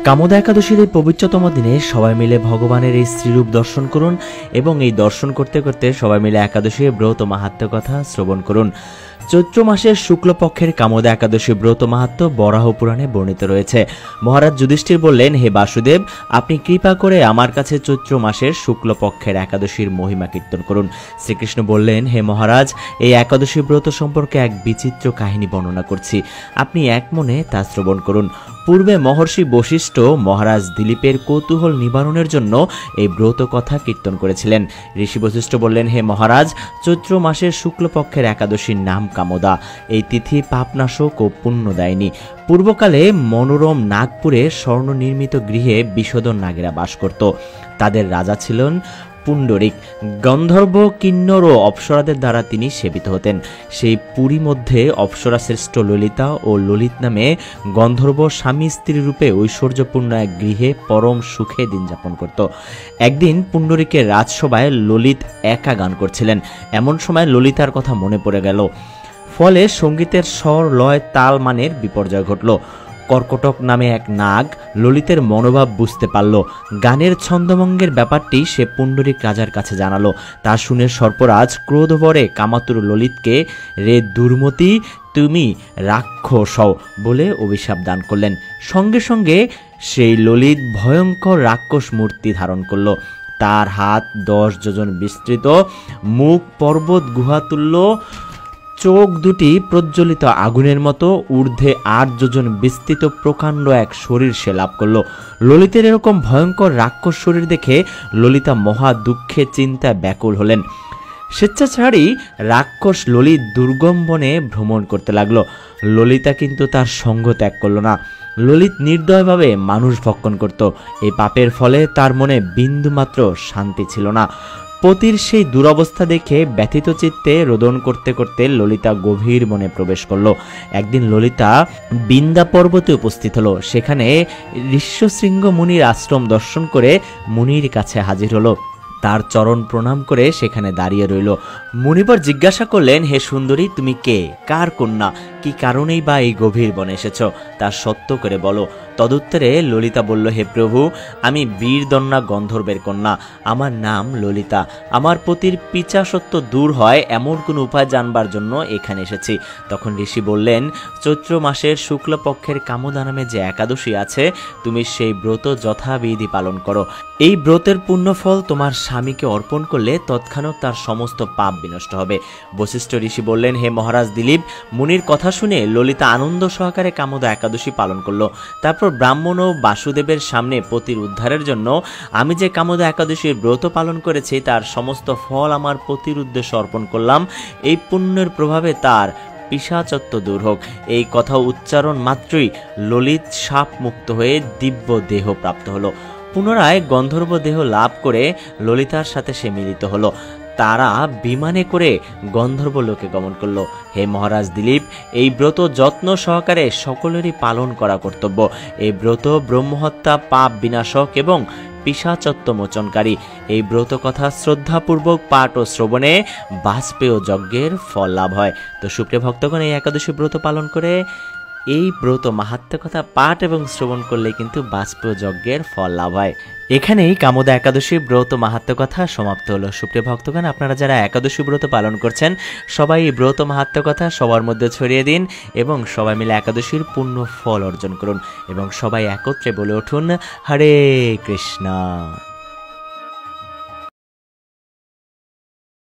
কামোদা একাদশীর এই পবিত্রতম দিনে সবাই মিলে ভগবানের এই শ্রীরূপ দর্শন করুন এবং এই দর্শন করতে করতে সবাই মিলে একাদশীর ব্রত মাহাত্ম্য কথা শ্রবণ করুন। চৈত্র মাসের শুক্লপক্ষের কামোদা একাদশী ব্রত মাহাত্ম্য বরাহ পুরাণে বর্ণিত রয়েছে। মহারাজ যুধিষ্ঠির বললেন, হে বাসুদেব, আপনি কৃপা করে আমার কাছে চৈত্র মাসের শুক্লপক্ষের একাদশীর মহিমা কীর্তন করুন। শ্রীকৃষ্ণ বললেন, হে মহারাজ, এই একাদশী ব্রত সম্পর্কে এক বিচিত্র কাহিনী বর্ণনা করছি, আপনি এক মনে তা শ্রবণ করুন। পূর্বে মহর্ষি বশিষ্ঠ মহারাজ দিলীপের কৌতূহল নিবারণের জন্য এই ব্রত কথা কীর্তন করেছিলেন। ঋষি বশিষ্ঠ বললেন, হে মহারাজ, চৈত্র মাসের শুক্লপক্ষের একাদশীর নাম কামোদা। এই তিথি পাপনাশক ও পুণ্যদায়িনী। পূর্বকালে মনোরম নাগপুরে স্বর্ণ নির্মিত গৃহে বিষধর নাগেরা বাস করত। তাদের রাজা ছিলেন পুণ্ডরিক। গন্ধর্ব, কিন্নর ও অপ্সরাদের দ্বারা তিনি সেবিত হতেন। সেই পুরী মধ্যে অপ্সরা শ্রেষ্ঠ ললিতা ও ললিত নামে গন্ধর্ব স্বামী স্ত্রী রূপে ঐশ্বর্যপূর্ণ এক গৃহে পরম সুখে দিন যাপন করত। একদিন পুণ্ডরিকের রাজসভায় ললিত একা গান করছিলেন। এমন সময় ললিতার কথা মনে পড়ে গেল। ফলে সঙ্গীতের স্বর, লয়, তাল মানের বিপর্যয় ঘটল। কর্কটক নামে এক নাগ ললিতের মনোভাব বুঝতে পারল। গানের ছন্দভঙ্গের ব্যাপারটি সে পুণ্ডরিক রাজার কাছে জানালো। তা শুনে সর্পরাজ ক্রোধভরে কামাতুর ললিতকে, রে দুর্মতি, তুমি রাক্ষস হও বলে অভিশাপ দান করলেন। সঙ্গে সঙ্গে সেই ললিত ভয়ঙ্কর রাক্ষস মূর্তি ধারণ করল। তার হাত 10 যোজন বিস্তৃত, মুখ পর্বত গুহাতুল্য, চোখ দুটি প্রজ্বলিত আগুনের মতো, ঊর্ধ্বে 8 যোজন বিস্তৃত প্রকাণ্ড এক শরীর সে লাভ করল। ললিতের এরকম ভয়ঙ্কর রাক্ষস শরীর দেখে ললিতা মহা দুঃখে চিন্তায় ব্যাকুল হলেন। স্বেচ্ছাচারী রাক্ষস ললিত দুর্গম বনে ভ্রমণ করতে লাগলো। ললিতা কিন্তু তার সঙ্গ ত্যাগ করল না। ললিত নির্দয়ভাবে মানুষ ভক্ষণ করত। এই পাপের ফলে তার মনে বিন্দুমাত্র শান্তি ছিল না। পতির সেই দুরবস্থা দেখে ব্যথিত চিত্তে রোদন করতে করতে ললিতা গভীর বনে প্রবেশ করল। একদিন ললিতা বিন্দা পর্বতে উপস্থিত হলো। সেখানে ঋষ্যশৃঙ্গ মুনির আশ্রম দর্শন করে মুনির কাছে হাজির হলো। তার চরণ প্রণাম করে সেখানে দাঁড়িয়ে রইল। মুনিবর জিজ্ঞাসা করলেন, হে সুন্দরী, তুমি কে, কার কন্যা, কি কারণেই বা এই গভীর বনে এসেছ, তা সত্য করে বলো। তদুত্তরে ললিতা বলল, হে প্রভু, আমি বীরদন্যা গন্ধর্বের কন্যা, আমার নাম ললিতা। আমার পতির পিচাসত্ব দূর হয় এমন কোন উপায় জানবার জন্য এখানে এসেছি। তখন ঋষি বললেন, চৈত্র মাসের শুক্লপক্ষের কামোদা নামে যে একাদশী আছে, তুমি সেই ব্রত যথাবিধি পালন করো। এই ব্রতের পুণ্যফল তোমার স্বামীকে অর্পণ করলে তৎক্ষণাৎ তার সমস্ত পাপ বিনষ্ট হবে। বশিষ্ঠ ঋষি বললেন, হে মহারাজ দিলীপ, মুনির কথা শুনে ললিতা আনন্দ সহকারে কামোদা একাদশী পালন করলো। তারপর ব্রাহ্মণ ও বাসুদেবের সামনে পতির উদ্ধারের জন্য আমি যে কামোদা একাদশীর ব্রত পালন করেছি তার সমস্ত ফল আমার পতির উদ্দেশ্যে অর্পণ করলাম। এই পুণ্যের প্রভাবে তার পিশাচত্ব দূর হোক। এই কথা উচ্চারণ মাত্রই ললিত সাপ মুক্ত হয়ে দিব্য দেহ প্রাপ্ত হলো। পুনরায় গন্ধর্ব দেহ লাভ করে ললিতার সাথে সে মিলিত হলো। তারা বিমানে করে গন্ধর্ব লোকে গমন করল। হে মহারাজ দিলীপ, এই ব্রত যত্ন সহকারে সকলেরই পালন করা কর্তব্য। এই ব্রত ব্রহ্মহত্যা, পাপ বিনাশক এবং পিশাচত্ব মোচনকারী। এই ব্রত কথা শ্রদ্ধাপূর্বক পাঠ ও শ্রবণে বাজপেয় যজ্ঞের ফল লাভ হয়। তো সুপ্রিয় ভক্তগণ, এই একাদশী ব্রত পালন করে এই ব্রত মাহাত্ম্য কথা পাঠ এবং শ্রবণ করলে কিন্তু বাজপেয় যজ্ঞের ফল লাভ হয়। এখানেই কামোদা একাদশী ব্রত মাহাত্ম্য কথা সমাপ্ত হলো। সুপ্রিয় ভক্তগণ, আপনারা যারা একাদশী ব্রত পালন করছেন সবাই এই ব্রত মাহাত্ম্য কথা সবার মধ্যে ছড়িয়ে দিন এবং সবাই মিলে একাদশীর পূর্ণ ফল অর্জন করুন এবং সবাই একত্রে বলে উঠুন, হরে কৃষ্ণ।